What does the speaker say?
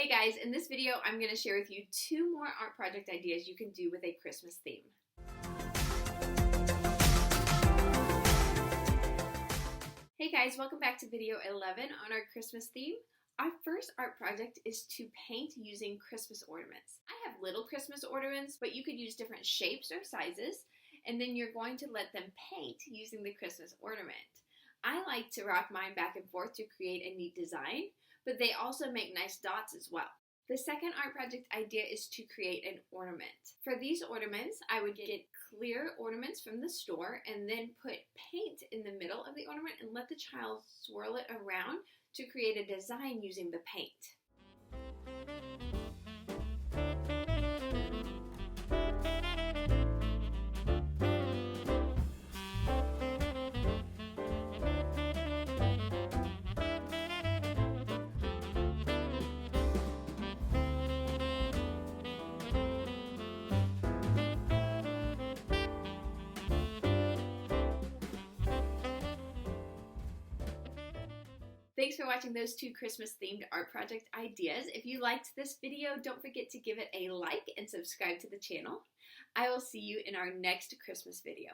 Hey guys, in this video I'm going to share with you 2 more art project ideas you can do with a Christmas theme. Hey guys, welcome back to video 11 on our Christmas theme. Our first art project is to paint using Christmas ornaments. I have little Christmas ornaments, but you could use different shapes or sizes, and then you're going to let them paint using the Christmas ornament. I like to rock mine back and forth to create a neat design, but they also make nice dots as well. The second art project idea is to create an ornament. For these ornaments, I would get clear ornaments from the store and then put paint in the middle of the ornament and let the child swirl it around to create a design using the paint. Thanks for watching those 2 Christmas-themed art project ideas. If you liked this video, don't forget to give it a like and subscribe to the channel. I will see you in our next Christmas video.